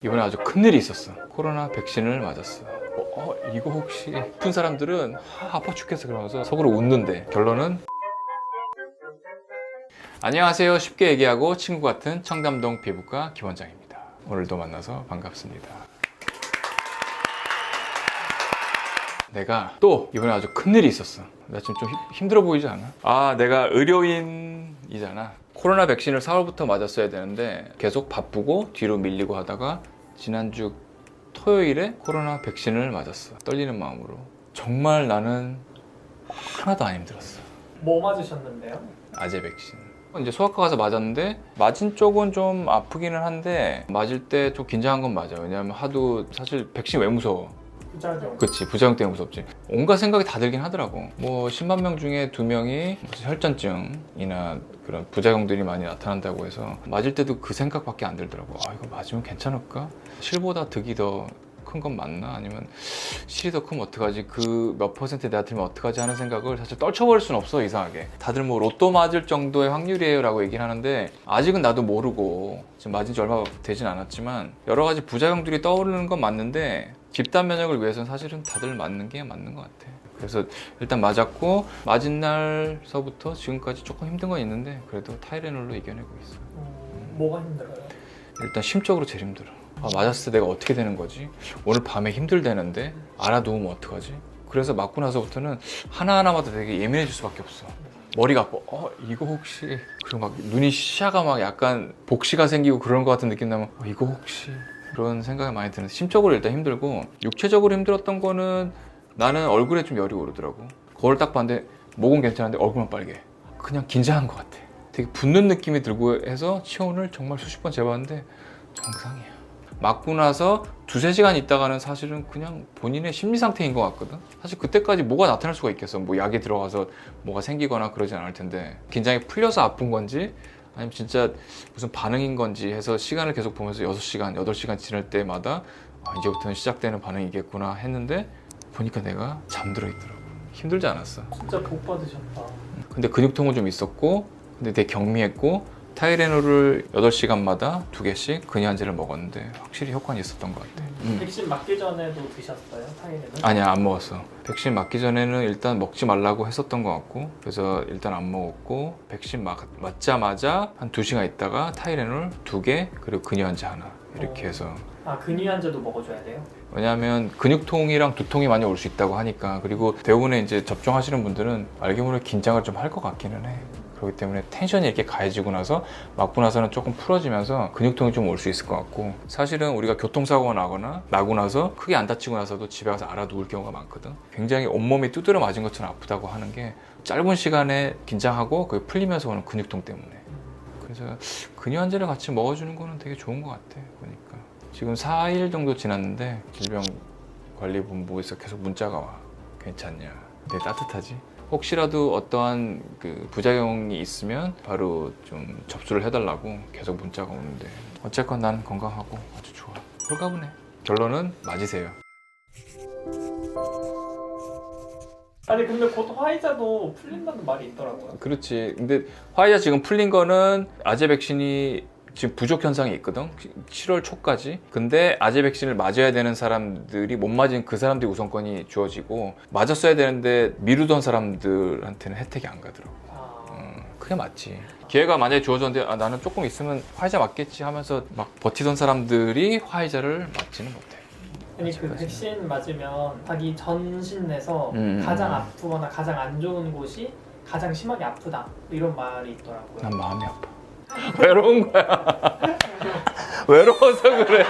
이번에 아주 큰일이 있었어. 코로나 백신을 맞았어. 이거 혹시 아픈 사람들은 아파 죽겠어 그러면서 속으로 웃는데 결론은 안녕하세요. 쉽게 얘기하고 친구 같은 청담동 피부과 김원장입니다. 오늘도 만나서 반갑습니다. 내가 또 이번에 아주 큰일이 있었어. 나 지금 좀 힘들어 보이지 않아? 내가 의료인이잖아. 코로나 백신을 4월부터 맞았어야 되는데 계속 바쁘고 뒤로 밀리고 하다가 지난주 토요일에 코로나 백신을 맞았어. 떨리는 마음으로. 정말 나는 하나도 안 힘들었어. 뭐 맞으셨는데요? 아재 백신. 이제 소아과 가서 맞았는데 맞은 쪽은 좀 아프기는 한데 맞을 때 좀 긴장한 건 맞아. 왜냐면 하도 사실 백신 왜 무서워? 부작용. 그치, 부작용 때문에 무섭지. 온갖 생각이 다 들긴 하더라고. 뭐 10만 명 중에 2명이 혈전증이나 그런 부작용들이 많이 나타난다고 해서 맞을 때도 그 생각밖에 안 들더라고. 이거 맞으면 괜찮을까? 실보다 득이 더 큰 건 맞나? 아니면 실이 더 크면 어떡하지? 그 몇 퍼센트 내가 들면 어떡하지? 하는 생각을 사실 떨쳐버릴 수는 없어, 이상하게. 다들 뭐 로또 맞을 정도의 확률이에요 라고 얘기를 하는데 아직은 나도 모르고 지금 맞은 지 얼마 되진 않았지만 여러 가지 부작용들이 떠오르는 건 맞는데 집단 면역을 위해서는 사실은 다들 맞는 게 맞는 것 같아. 그래서 일단 맞았고 맞은 날서부터 지금까지 조금 힘든 건 있는데 그래도 타이레놀로 이겨내고 있어. 뭐가 힘들어요? 일단 심적으로 제일 힘들어. 맞았을 때 내가 어떻게 되는 거지? 오늘 밤에 힘들다는데 알아두면 어떡하지? 그래서 맞고 나서부터는 하나하나마다 되게 예민해질 수밖에 없어. 머리가 아파. 이거 혹시, 그리고 막 눈이 시야가 막 약간 복시가 생기고 그런 것 같은 느낌 나면 이거 혹시, 그런 생각이 많이 드는데 심적으로 일단 힘들고, 육체적으로 힘들었던 거는 나는 얼굴에 좀 열이 오르더라고. 거울 딱 봤는데 목은 괜찮은데 얼굴만 빨개. 그냥 긴장한 것 같아. 되게 붓는 느낌이 들고 해서 체온을 정말 수십 번 재봤는데 정상이야. 맞고 나서 2-3시간 있다가는 사실은 그냥 본인의 심리 상태인 것 같거든. 사실 그때까지 뭐가 나타날 수가 있겠어. 뭐 약이 들어가서 뭐가 생기거나 그러진 않을 텐데 긴장이 풀려서 아픈 건지 아니면 진짜 무슨 반응인 건지 해서 시간을 계속 보면서 6시간, 8시간 지날 때마다 이제부터는 시작되는 반응이겠구나 했는데 보니까 내가 잠들어 있더라고. 힘들지 않았어. 진짜 복 받으셨다. 근데 근육통은 좀 있었고 근데 되게 경미했고 타이레놀을 8시간마다 2개씩 근이한제를 먹었는데 확실히 효과는 있었던 것 같아. 백신 맞기 전에도 드셨어요? 타이레놀? 아니야, 안 먹었어. 백신 맞기 전에는 일단 먹지 말라고 했었던 것 같고 그래서 일단 안 먹었고 백신 맞자마자 한 2시간 있다가 타이레놀 2개 그리고 근이한제 하나 이렇게 해서. 근이한제도 먹어줘야 돼요? 왜냐하면 근육통이랑 두통이 많이 올 수 있다고 하니까. 그리고 대부분의 이제 접종하시는 분들은 알게 모르게 긴장을 좀 할 것 같기는 해. 그렇기 때문에 텐션이 이렇게 가해지고 나서 맞고 나서는 조금 풀어지면서 근육통이 좀 올 수 있을 것 같고, 사실은 우리가 교통사고가 나고 나서 크게 안 다치고 나서도 집에 가서 알아 누울 경우가 많거든. 굉장히 온몸이 두드려 맞은 것처럼 아프다고 하는 게 짧은 시간에 긴장하고 그게 풀리면서 오는 근육통 때문에. 그래서 근이한제를 같이 먹어주는 거는 되게 좋은 것 같아. 보니까 지금 4일 정도 지났는데 질병관리본부에서 계속 문자가 와. 괜찮냐? 되게 따뜻하지? 혹시라도 어떠한 그 부작용이 있으면 바로 좀 접수를 해달라고 계속 문자가 오는데 어쨌건 나는 건강하고 아주 좋아. 홀가분해. 결론은 맞으세요. 아니 근데 곧 화이자도 풀린다는 말이 있더라고요. 그렇지. 근데 화이자 지금 풀린 거는 아재 백신이 지금 부족 현상이 있거든. 7월 초까지. 근데 아재 백신을 맞아야 되는 사람들이 못 맞은 그 사람들이 우선권이 주어지고 맞았어야 되는데 미루던 사람들한테는 혜택이 안 가더라고. 그게 맞지. 기회가 만약에 주어졌는데 나는 조금 있으면 화이자 맞겠지 하면서 막 버티던 사람들이 화이자를 맞지는 못해. 아니 그 백신 맞으면 자기 전신 내서 가장 아프거나 가장 안 좋은 곳이 가장 심하게 아프다 이런 말이 있더라고요. 난 마음이 아파. 외로운 거야. 외로워서 그래.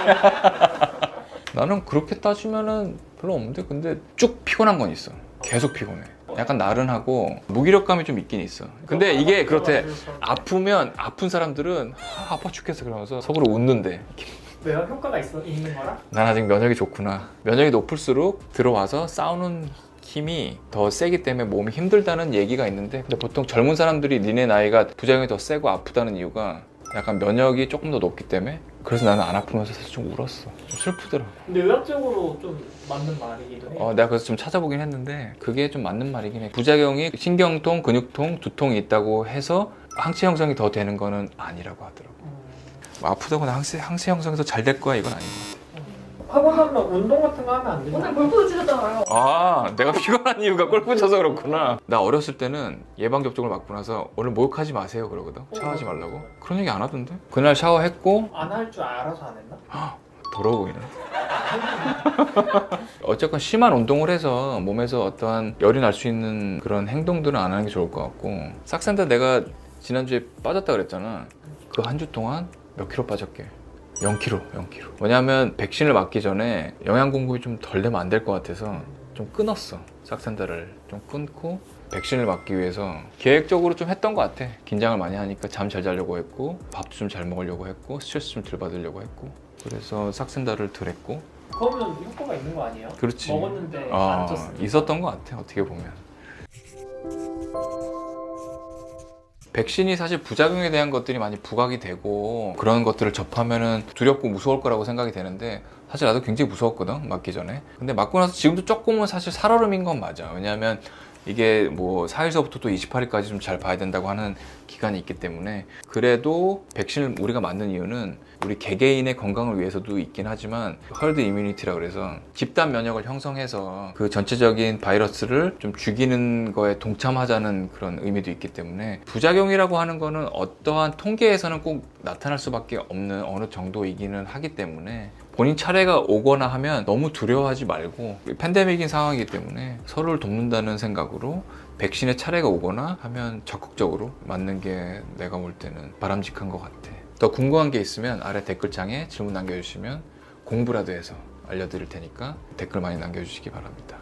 나는 그렇게 따지면은 별로 없는데 근데 쭉 피곤한 건 있어. 계속 피곤해. 약간 나른하고 무기력감이 좀 있긴 있어. 근데 이게 그렇대. 아프면 아픈 사람들은 아파 죽겠어 그러면서 속으로 웃는데. 왜요? 효과가 있는 거라? 난 아직 면역이 좋구나. 면역이 높을수록 들어와서 싸우는 힘이 더 세기 때문에 몸이 힘들다는 얘기가 있는데 근데 보통 젊은 사람들이 니네 나이가 부작용이 더 세고 아프다는 이유가 약간 면역이 조금 더 높기 때문에. 그래서 나는 안 아프면서 사실 좀 울었어. 좀 슬프더라고. 근데 의학적으로 좀 맞는 말이기도 해요. 내가 그래서 좀 찾아보긴 했는데 그게 좀 맞는 말이긴 해. 부작용이 신경통, 근육통, 두통이 있다고 해서 항체 형성이 더 되는 거는 아니라고 하더라고. 뭐 아프다거나 항체 형성에서 잘 될 거야 이건 아닌 것 같아. 하고 나면 운동 같은 거 하면 안 되나? 오늘 골프 치셨잖아요. 아, 내가 피곤한 이유가 골프 쳐서 그렇구나. 나 어렸을 때는 예방접종을 맞고 나서 오늘 목욕하지 마세요 그러거든. 샤워하지 말라고. 그런 얘기 안 하던데. 그날 샤워했고 안 할 줄 알아서 안 했나? 더러워 보이네. 어쨌건 심한 운동을 해서 몸에서 어떠한 열이 날 수 있는 그런 행동들은 안 하는 게 좋을 것 같고, 싹센다 내가 지난주에 빠졌다 그랬잖아. 그 한 주 동안 몇 킬로 빠졌게? 0kg. 왜냐하면 백신을 맞기 전에 영양 공급이 좀 덜 되면 안 될 것 같아서 좀 끊었어. 싹센다를 좀 끊고 백신을 맞기 위해서 계획적으로 좀 했던 것 같아. 긴장을 많이 하니까 잠 잘 자려고 했고, 밥도 좀 잘 먹으려고 했고, 스트레스 좀 덜 받으려고 했고, 그래서 싹센다를 덜 했고. 그러면 효과가 있는 거 아니에요? 그렇지. 먹었는데 안 쪘어. 있었던 것 같아 어떻게 보면. 백신이 사실 부작용에 대한 것들이 많이 부각이 되고 그런 것들을 접하면은 두렵고 무서울 거라고 생각이 되는데, 사실 나도 굉장히 무서웠거든 맞기 전에. 근데 맞고 나서 지금도 조금은 사실 살얼음인 건 맞아. 왜냐하면 이게 뭐 4일서부터 또 28일까지 좀 잘 봐야 된다고 하는 기간이 있기 때문에. 그래도 백신을 우리가 맞는 이유는 우리 개개인의 건강을 위해서도 있긴 하지만 헐드 이뮤니티라 그래서 집단 면역을 형성해서 그 전체적인 바이러스를 좀 죽이는 거에 동참하자는 그런 의미도 있기 때문에, 부작용이라고 하는 거는 어떠한 통계에서는 꼭 나타날 수밖에 없는 어느 정도이기는 하기 때문에, 본인 차례가 오거나 하면 너무 두려워하지 말고, 팬데믹인 상황이기 때문에 서로를 돕는다는 생각으로 백신의 차례가 오거나 하면 적극적으로 맞는 게 내가 볼 때는 바람직한 것 같아. 더 궁금한 게 있으면 아래 댓글창에 질문 남겨주시면 공부라도 해서 알려드릴 테니까 댓글 많이 남겨주시기 바랍니다.